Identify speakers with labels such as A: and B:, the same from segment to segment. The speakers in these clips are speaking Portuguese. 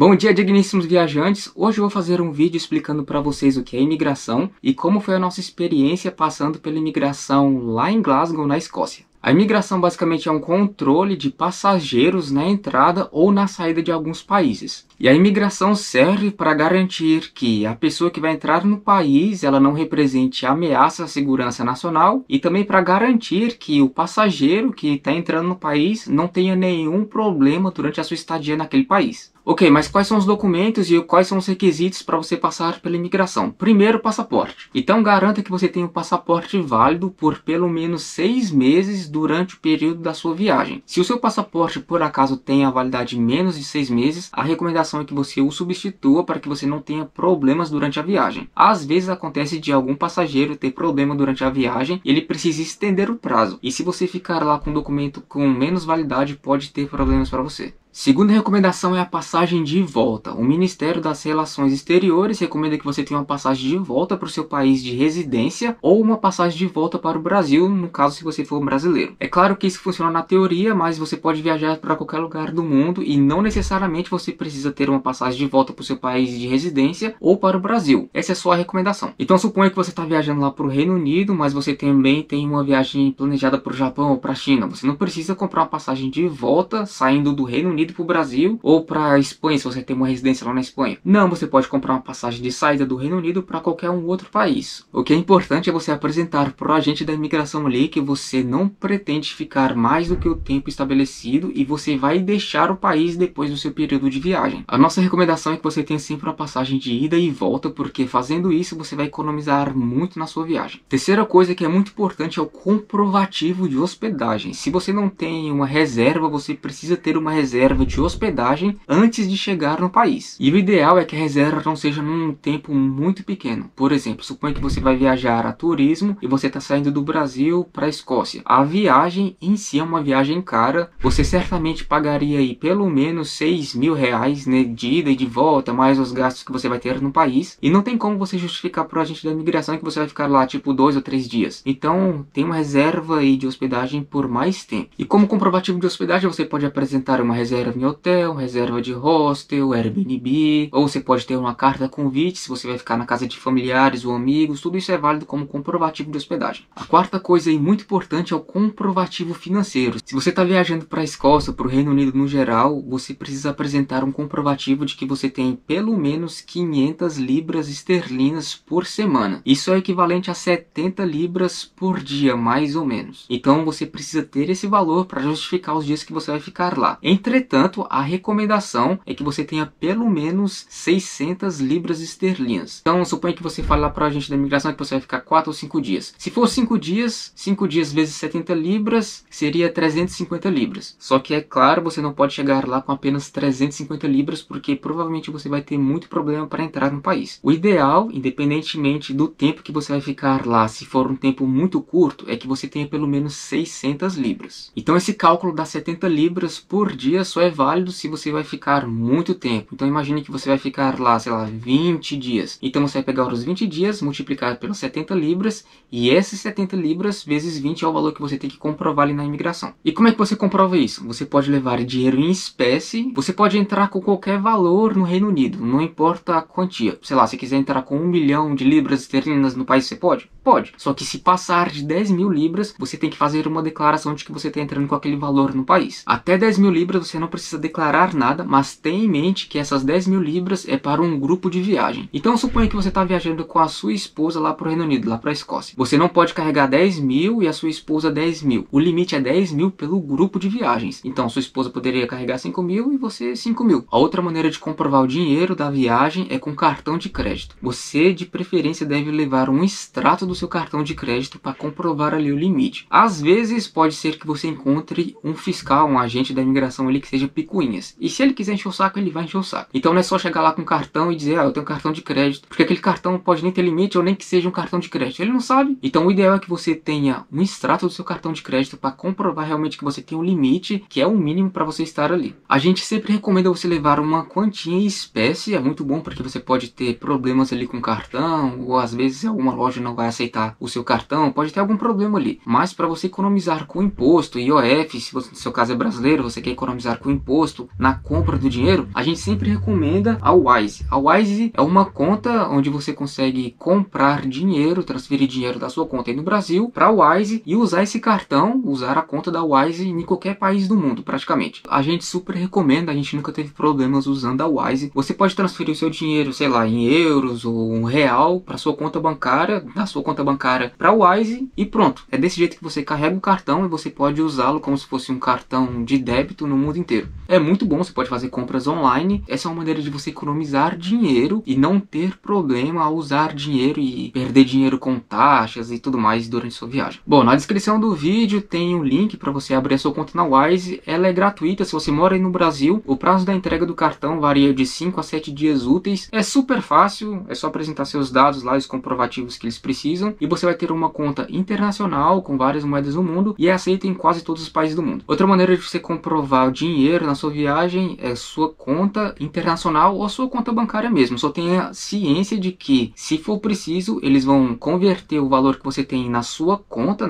A: Bom dia, digníssimos viajantes! Hoje eu vou fazer um vídeo explicando para vocês o que é imigração e como foi a nossa experiência passando pela imigração lá em Glasgow, na Escócia. A imigração basicamente é um controle de passageiros na entrada ou na saída de alguns países. E a imigração serve para garantir que a pessoa que vai entrar no país ela não represente ameaça à segurança nacional e também para garantir que o passageiro que está entrando no país não tenha nenhum problema durante a sua estadia naquele país. Ok, mas quais são os documentos e quais são os requisitos para você passar pela imigração? Primeiro, passaporte. Então garanta que você tenha um passaporte válido por pelo menos 6 meses durante o período da sua viagem. Se o seu passaporte por acaso tem a validade menos de 6 meses, a recomendação é que você o substitua para que você não tenha problemas durante a viagem. Às vezes acontece de algum passageiro ter problema durante a viagem e ele precisa estender o prazo. E se você ficar lá com um documento com menos validade, pode ter problemas para você. Segunda recomendação é a passagem de volta. O Ministério das Relações Exteriores recomenda que você tenha uma passagem de volta para o seu país de residência ou uma passagem de volta para o Brasil, no caso se você for brasileiro. É claro que isso funciona na teoria, mas você pode viajar para qualquer lugar do mundo e não necessariamente você precisa ter uma passagem de volta para o seu país de residência ou para o Brasil. Essa é só a recomendação. Então suponha que você está viajando lá para o Reino Unido, mas você também tem uma viagem planejada para o Japão ou para a China. Você não precisa comprar uma passagem de volta saindo do Reino Unido para o Brasil ou para a Espanha, se você tem uma residência lá na Espanha. Não, você pode comprar uma passagem de saída do Reino Unido para qualquer um outro país. O que é importante é você apresentar para o agente da imigração ali que você não pretende ficar mais do que o tempo estabelecido e você vai deixar o país depois do seu período de viagem. A nossa recomendação é que você tenha sempre uma passagem de ida e volta, porque fazendo isso você vai economizar muito na sua viagem. Terceira coisa que é muito importante é o comprovativo de hospedagem. Se você não tem uma reserva, você precisa ter uma reserva de hospedagem antes de chegar no país. E o ideal é que a reserva não seja num tempo muito pequeno. Por exemplo, suponha que você vai viajar a turismo e você está saindo do Brasil para a Escócia. A viagem em si é uma viagem cara. Você certamente pagaria aí pelo menos 6 mil reais, né, de ida e de volta, mais os gastos que você vai ter no país. E não tem como você justificar para o agente da imigração que você vai ficar lá tipo 2 ou 3 dias. Então tem uma reserva aí de hospedagem por mais tempo. E como comprovativo de hospedagem você pode apresentar uma reserva em hotel, reserva de hostel, Airbnb, ou você pode ter uma carta convite se você vai ficar na casa de familiares ou amigos. Tudo isso é válido como comprovativo de hospedagem. A quarta coisa e muito importante é o comprovativo financeiro. Se você está viajando para a Escócia, para o Reino Unido no geral, você precisa apresentar um comprovativo de que você tem pelo menos 500 libras esterlinas por semana. Isso é equivalente a 70 libras por dia, mais ou menos. Então você precisa ter esse valor para justificar os dias que você vai ficar lá. Entretanto, a recomendação é que você tenha pelo menos 600 libras esterlinas. Então, suponha que você fale lá para a agente da imigração que você vai ficar 4 ou 5 dias. Se for 5 dias vezes 70 libras, seria 350 libras. Só que, é claro, você não pode chegar lá com apenas 350 libras, porque provavelmente você vai ter muito problema para entrar no país. O ideal, independentemente do tempo que você vai ficar lá, se for um tempo muito curto, é que você tenha pelo menos 600 libras. Então, esse cálculo das 70 libras por dia só é válido se você vai ficar muito tempo. Então imagine que você vai ficar lá, sei lá, 20 dias. Então você vai pegar os 20 dias, multiplicar pelas 70 libras, e esses 70 libras vezes 20 é o valor que você tem que comprovar ali na imigração. E como é que você comprova isso? Você pode levar dinheiro em espécie, você pode entrar com qualquer valor no Reino Unido, não importa a quantia. Sei lá, se quiser entrar com 1 milhão de libras esterlinas no país, você pode? Pode. Só que se passar de 10 mil libras, você tem que fazer uma declaração de que você está entrando com aquele valor no país. Até 10 mil libras você não precisa declarar nada, mas tenha em mente que essas 10 mil libras é para um grupo de viagem. Então suponha que você está viajando com a sua esposa lá para o Reino Unido, lá para a Escócia. Você não pode carregar 10 mil e a sua esposa 10 mil. O limite é 10 mil pelo grupo de viagens. Então sua esposa poderia carregar 5 mil e você 5 mil. A outra maneira de comprovar o dinheiro da viagem é com cartão de crédito. Você de preferência deve levar um extrato do seu cartão de crédito para comprovar ali o limite. Às vezes pode ser que você encontre um fiscal, um agente da imigração ali que seja picuinhas. E se ele quiser encher o saco, ele vai encher o saco. Então não é só chegar lá com cartão e dizer, eu tenho cartão de crédito, porque aquele cartão pode nem ter limite ou nem que seja um cartão de crédito. Ele não sabe. Então o ideal é que você tenha um extrato do seu cartão de crédito para comprovar realmente que você tem um limite, que é o mínimo para você estar ali. A gente sempre recomenda você levar uma quantia em espécie, é muito bom porque você pode ter problemas ali com o cartão, ou às vezes alguma loja não vai aceitar o seu cartão, pode ter algum problema ali. Mas para você economizar com imposto, IOF, se você, no seu caso é brasileiro, você quer economizar com imposto na compra do dinheiro, a gente sempre recomenda a Wise. A Wise é uma conta onde você consegue comprar dinheiro, transferir dinheiro da sua conta aí no Brasil para a Wise e usar esse cartão, usar a conta da Wise em qualquer país do mundo, praticamente. A gente super recomenda, a gente nunca teve problemas usando a Wise. Você pode transferir o seu dinheiro, sei lá, em euros ou um real para sua conta bancária, da sua conta bancária para a Wise e pronto. É desse jeito que você carrega o cartão e você pode usá-lo como se fosse um cartão de débito no mundo inteiro. É muito bom, você pode fazer compras online. Essa é uma maneira de você economizar dinheiro e não ter problema ao usar dinheiro e perder dinheiro com taxas e tudo mais durante sua viagem. Bom, na descrição do vídeo tem um link para você abrir a sua conta na Wise. Ela é gratuita se você mora aí no Brasil. O prazo da entrega do cartão varia de 5 a 7 dias úteis. É super fácil, é só apresentar seus dados lá, os comprovativos que eles precisam, e você vai ter uma conta internacional com várias moedas no mundo e é aceita em quase todos os países do mundo. Outra maneira de você comprovar o dinheiro na sua viagem é sua conta internacional ou sua conta bancária mesmo. Só tenha ciência de que, se for preciso, eles vão converter o valor que você tem na sua conta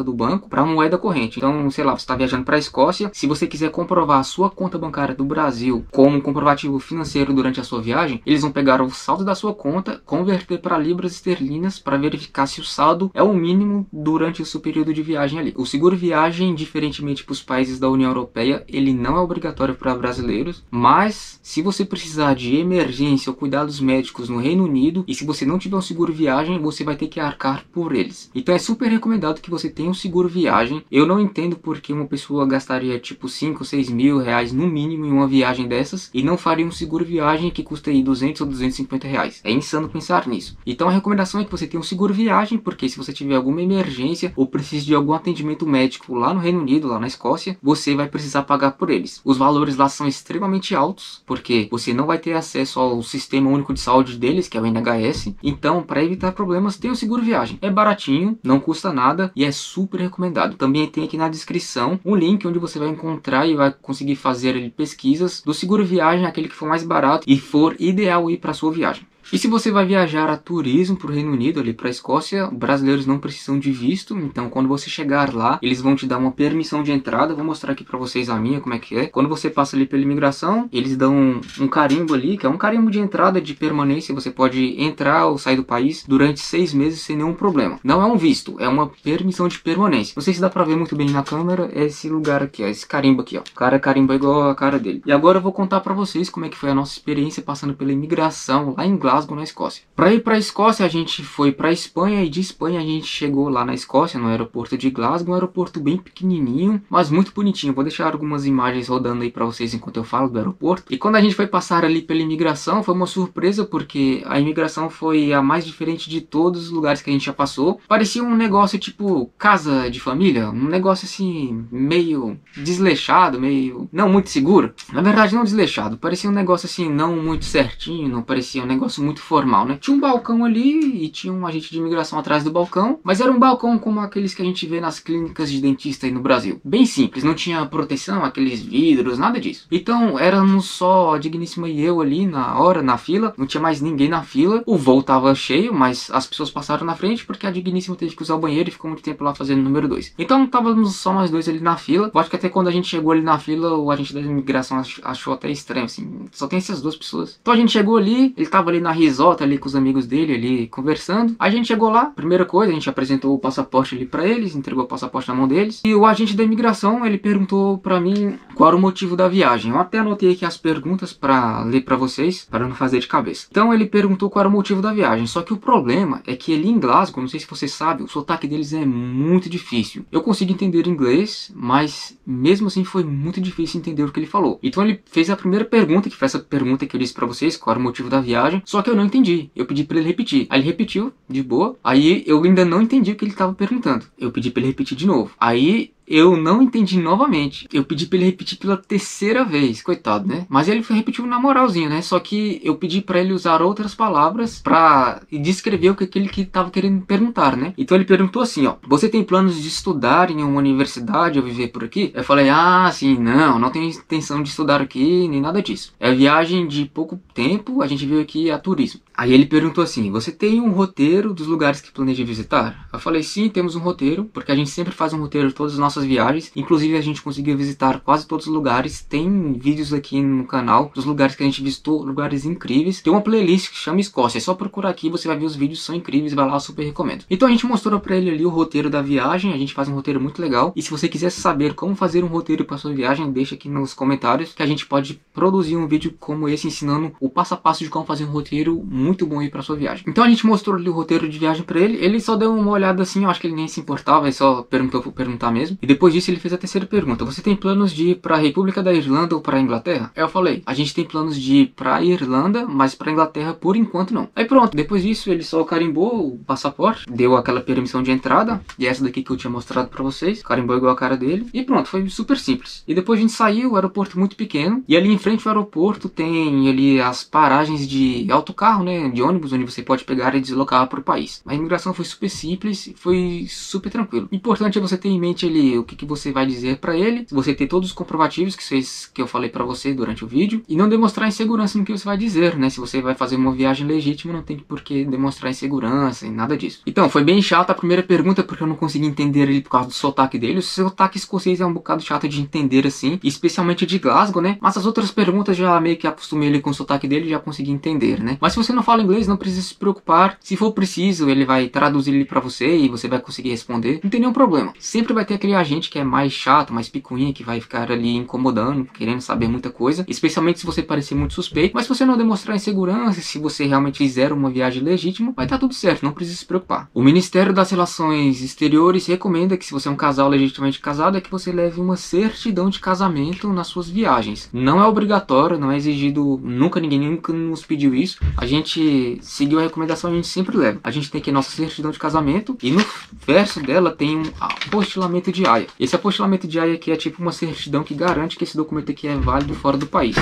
A: do banco, para moeda corrente. Então, sei lá, você está viajando para a Escócia, se você quiser comprovar a sua conta bancária do Brasil como um comprovativo financeiro durante a sua viagem, eles vão pegar o saldo da sua conta, converter para libras esterlinas para verificar se o saldo é o mínimo durante o seu período de viagem ali. O seguro viagem, diferentemente para os países da União Europeia, ele não é obrigatório para brasileiros, mas se você precisar de emergência ou cuidados médicos no Reino Unido e se você não tiver um seguro viagem, você vai ter que arcar por eles. Então é super recomendado que você tenha um seguro viagem. Eu não entendo porque uma pessoa gastaria tipo 5 ou 6 mil reais no mínimo em uma viagem dessas e não faria um seguro viagem que custa aí 200 ou 250 reais. É insano pensar nisso. Então a recomendação é que você tenha um seguro viagem, porque se você tiver alguma emergência ou precise de algum atendimento médico lá no Reino Unido, lá na Escócia, você vai precisar pagar por eles. Os valores lá são extremamente altos, porque você não vai ter acesso ao sistema único de saúde deles, que é o NHS. Então, para evitar problemas, tenha um seguro viagem. É baratinho, não custa nada e é super recomendado. Também tem aqui na descrição um link onde você vai encontrar e vai conseguir fazer ali pesquisas do seguro viagem, aquele que for mais barato e for ideal ir para sua viagem. E se você vai viajar a turismo para o Reino Unido, ali para a Escócia, brasileiros não precisam de visto. Então, quando você chegar lá, eles vão te dar uma permissão de entrada. Vou mostrar aqui para vocês a minha, como é que é. Quando você passa ali pela imigração, eles dão um carimbo ali, que é um carimbo de entrada, de permanência. Você pode entrar ou sair do país durante 6 meses sem nenhum problema. Não é um visto, é uma permissão de permanência. Não sei se dá para ver muito bem na câmera, é esse lugar aqui, ó, esse carimbo aqui, ó. O cara carimba igual a cara dele. E agora eu vou contar para vocês como é que foi a nossa experiência passando pela imigração lá em Glasgow, na Escócia. Para ir para a Escócia, a gente foi para a Espanha e de Espanha a gente chegou lá na Escócia, no aeroporto de Glasgow, um aeroporto bem pequenininho, mas muito bonitinho. Vou deixar algumas imagens rodando aí para vocês enquanto eu falo do aeroporto. E quando a gente foi passar ali pela imigração, foi uma surpresa, porque a imigração foi a mais diferente de todos os lugares que a gente já passou. Parecia um negócio tipo casa de família, um negócio assim meio desleixado, meio não muito seguro. Na verdade, não desleixado, parecia um negócio assim não muito certinho, não parecia um negócio muito formal, né? Tinha um balcão ali e tinha um agente de imigração atrás do balcão, mas era um balcão como aqueles que a gente vê nas clínicas de dentista aí no Brasil. Bem simples, não tinha proteção, aqueles vidros, nada disso. Então, éramos só a Digníssima e eu ali na fila, não tinha mais ninguém na fila. O voo tava cheio, mas as pessoas passaram na frente porque a Digníssima teve que usar o banheiro e ficou muito tempo lá fazendo número 2. Então, estávamos só nós dois ali na fila. Eu acho que até quando a gente chegou ali na fila, o agente da imigração achou até estranho, assim, só tem essas duas pessoas. Então a gente chegou ali, ele tava ali na risota ali com os amigos dele ali conversando. A gente chegou lá, primeira coisa, a gente apresentou o passaporte ali pra eles, entregou o passaporte na mão deles. E o agente da imigração, ele perguntou pra mim qual era o motivo da viagem. Eu até anotei aqui as perguntas pra ler pra vocês, para não fazer de cabeça. Então ele perguntou qual era o motivo da viagem. Só que o problema é que ali em Glasgow, não sei se você sabe, o sotaque deles é muito difícil. Eu consigo entender inglês, mas mesmo assim foi muito difícil entender o que ele falou. Então ele fez a primeira pergunta, que foi essa pergunta que eu disse pra vocês, qual era o motivo da viagem. Só que eu não entendi. Eu pedi pra ele repetir. Aí ele repetiu, de boa. Aí eu ainda não entendi o que ele tava perguntando. Eu pedi pra ele repetir de novo. Aí eu não entendi novamente. Eu pedi pra ele repetir pela terceira vez. Coitado, né? Mas ele repetiu na moralzinha, né? Só que eu pedi pra ele usar outras palavras pra descrever o que ele que tava querendo perguntar, né? Então ele perguntou assim, ó: você tem planos de estudar em uma universidade ou viver por aqui? Eu falei, ah, sim, não tenho intenção de estudar aqui, nem nada disso. É viagem de pouco tempo, a gente veio aqui a turismo. Aí ele perguntou assim, você tem um roteiro dos lugares que planeja visitar? Eu falei, sim, temos um roteiro, porque a gente sempre faz um roteiro de todas as nossas viagens. Inclusive a gente conseguiu visitar quase todos os lugares. Tem vídeos aqui no canal dos lugares que a gente visitou, lugares incríveis. Tem uma playlist que chama Escócia, é só procurar aqui, você vai ver os vídeos, são incríveis, vai lá, eu super recomendo. Então a gente mostrou pra ele ali o roteiro da viagem, a gente faz um roteiro muito legal. E se você quiser saber como fazer um roteiro para sua viagem, deixa aqui nos comentários que a gente pode produzir um vídeo como esse ensinando o passo a passo de como fazer um roteiro muito bom aí para sua viagem. Então a gente mostrou ali o roteiro de viagem para ele, ele só deu uma olhada assim, eu acho que ele nem se importava, ele só perguntou por perguntar mesmo. E depois disso ele fez a terceira pergunta, você tem planos de ir para a República da Irlanda ou para a Inglaterra? Aí eu falei, a gente tem planos de ir para a Irlanda, mas para a Inglaterra por enquanto não. Aí pronto, depois disso ele só carimbou o passaporte, deu aquela permissão de entrada, e essa daqui que eu tinha mostrado para vocês, carimbou igual a cara dele, e pronto, foi super simples. E depois a gente saiu, o aeroporto muito pequeno, e ali em frente ao aeroporto tem ali as paragens de autocarro, né, de ônibus, onde você pode pegar e deslocar para o país. A imigração foi super simples, foi super tranquilo. O importante é você ter em mente ali o que você vai dizer para ele, você ter todos os comprovativos que eu falei para você durante o vídeo, e não demonstrar insegurança no que você vai dizer, né, se você vai fazer uma viagem legítima, não tem por que demonstrar insegurança e nada disso. Então, foi bem chato a primeira pergunta, porque eu não consegui entender ele por causa do sotaque dele. O sotaque escocês é um bocado chato de entender assim, especialmente de Glasgow, né? Mas as outras perguntas já meio que acostumei ele com o sotaque dele e já consegui entender, né? Mas se você não fala inglês, não precisa se preocupar. Se for preciso, ele vai traduzir ele pra você e você vai conseguir responder. Não tem nenhum problema. Sempre vai ter aquele agente que é mais chato, mais picuinha, que vai ficar ali incomodando, querendo saber muita coisa, especialmente se você parecer muito suspeito. Mas se você não demonstrar insegurança, se você realmente fizer uma viagem legítima, vai estar tudo certo, não precisa se preocupar. O Ministério das Relações Exteriores recomenda que se você é um casal legitimamente casado, é que você leve uma certidão de casamento nas suas viagens. Não é obrigatório, não é exigido, ninguém nunca nos pediu isso. A gente seguiu a recomendação, a gente sempre leva. A gente tem aqui nossa certidão de casamento e no verso dela tem um apostilamento de AIA. Esse apostilamento de AIA aqui é tipo uma certidão que garante que esse documento aqui é válido fora do país.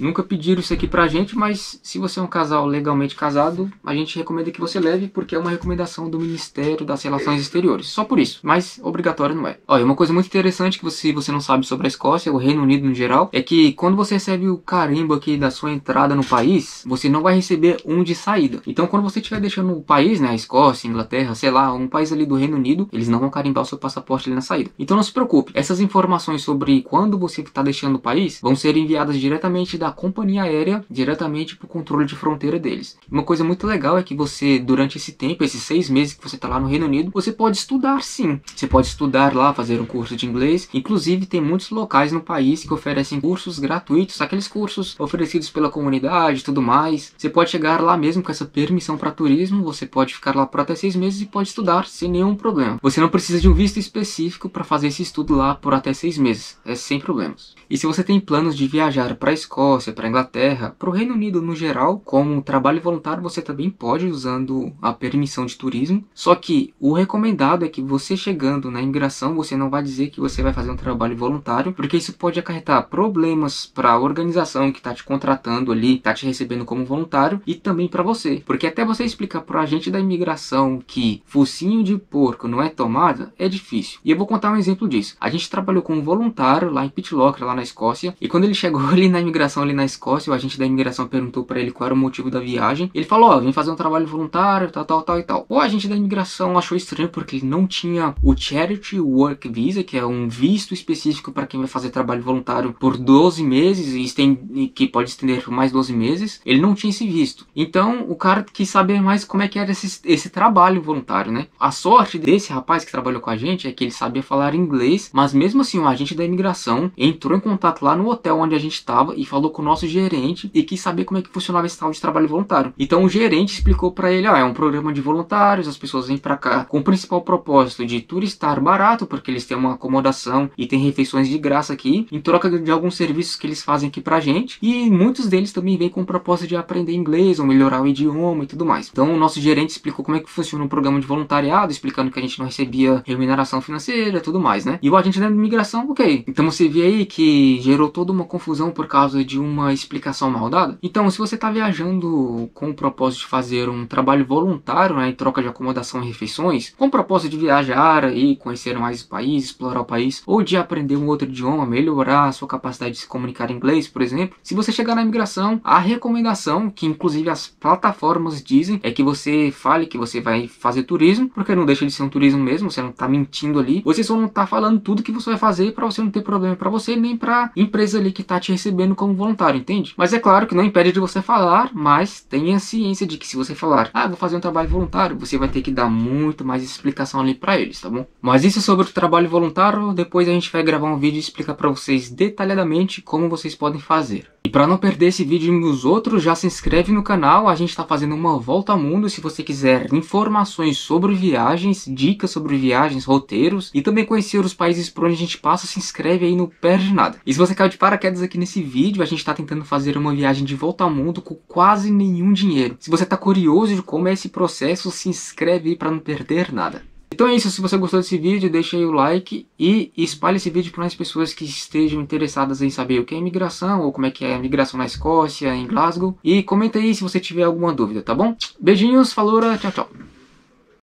A: Nunca pediram isso aqui pra gente, mas se você é um casal legalmente casado, a gente recomenda que você leve, porque é uma recomendação do Ministério das Relações Exteriores. Só por isso, mas obrigatório não é. Olha, uma coisa muito interessante que você não sabe sobre a Escócia, o Reino Unido no geral, é que quando você recebe o carimbo aqui da sua entrada no país, você não vai receber um de saída. Então quando você estiver deixando o país, né, a Escócia, Inglaterra, sei lá, um país ali do Reino Unido, eles não vão carimbar o seu passaporte ali na saída. Então não se preocupe, essas informações sobre quando você está deixando o país vão ser enviadas diretamente da companhia aérea, diretamente para o controle de fronteira deles. Uma coisa muito legal é que você, durante esse tempo, esses 6 meses que você está lá no Reino Unido, você pode estudar sim. Você pode estudar lá, fazer um curso de inglês. Inclusive tem muitos locais no país que oferecem cursos gratuitos, aqueles cursos oferecidos pela comunidade e tudo mais. Você pode chegar lá mesmo com essa permissão para turismo, você pode ficar lá por até 6 meses e pode estudar sem nenhum problema. Você não precisa de um visto específico para fazer esse estudo lá por até 6 meses, é sem problemas. E se você tem planos de viajar para a Escócia, para a Inglaterra, para o Reino Unido no geral, como trabalho voluntário, você também pode usando a permissão de turismo. Só que o recomendado é que você chegando na imigração, você não vai dizer que você vai fazer um trabalho voluntário, porque isso pode acarretar problemas para a organização que está te contratando ali, está te recebendo como voluntário, e também para você. Porque até você explicar para o agente da imigração que focinho de porco não é tomada, é difícil. E eu vou contar um exemplo disso. A gente trabalhou com um voluntário lá em Pitlochry, lá na Escócia, e quando ele chegou ali na imigração, ali na Escócia, o agente da imigração perguntou para ele qual era o motivo da viagem. Ele falou, ó, vim fazer um trabalho voluntário, tal e tal. O agente da imigração achou estranho porque ele não tinha o Charity Work Visa, que é um visto específico para quem vai fazer trabalho voluntário por 12 meses, e que pode estender por mais 12 meses. Ele não tinha esse visto. Então, o cara quis saber mais como é que era esse trabalho voluntário, né? A sorte desse rapaz que trabalhou com a gente é que ele sabia falar inglês, mas mesmo assim, o agente da imigração entrou em contato lá no hotel onde a gente estava e falou com o nosso gerente e quis saber como é que funcionava esse tal de trabalho voluntário. Então o gerente explicou para ele, é um programa de voluntários, as pessoas vêm para cá com o principal propósito de turistar barato, porque eles têm uma acomodação e tem refeições de graça aqui, em troca de alguns serviços que eles fazem aqui pra gente, e muitos deles também vêm com o propósito de aprender inglês ou melhorar o idioma e tudo mais. Então o nosso gerente explicou como é que funciona um programa de voluntariado, explicando que a gente não recebia remuneração financeira e tudo mais, né? E o agente da imigração, ok. Então você vê aí que gerou toda uma confusão por causa de uma explicação mal dada. Então, se você está viajando com o propósito de fazer um trabalho voluntário, né, em troca de acomodação e refeições, com o propósito de viajar e conhecer mais o país, explorar o país, ou de aprender um outro idioma, melhorar a sua capacidade de se comunicar em inglês, por exemplo, se você chegar na imigração, a recomendação, que inclusive as plataformas dizem, é que você fale que você vai fazer turismo, porque não deixa de ser um turismo mesmo, você não está mentindo ali, você só não está falando tudo que você vai fazer para você não ter problema para você, nem para empresa ali que está te recebendo como voluntário, entende? Mas é claro que não impede de você falar, mas tenha ciência de que se você falar, vou fazer um trabalho voluntário, você vai ter que dar muito mais explicação ali para eles, tá bom? Mas isso é sobre o trabalho voluntário, depois a gente vai gravar um vídeo e explicar para vocês detalhadamente como vocês podem fazer. E para não perder esse vídeo e os outros, já se inscreve no canal, a gente está fazendo uma volta ao mundo. Se você quiser informações sobre viagens, dicas sobre viagens, roteiros e também conhecer os países por onde a gente passa, se inscreve aí, não perde nada. E se você caiu de paraquedas aqui nesse vídeo, a gente está tentando fazer uma viagem de volta ao mundo com quase nenhum dinheiro. Se você está curioso de como é esse processo, se inscreve aí para não perder nada. Então é isso, se você gostou desse vídeo, deixa aí o like e espalhe esse vídeo para mais pessoas que estejam interessadas em saber o que é imigração, ou como é que é a migração na Escócia, em Glasgow. E comenta aí se você tiver alguma dúvida, tá bom? Beijinhos, falou, tchau, tchau.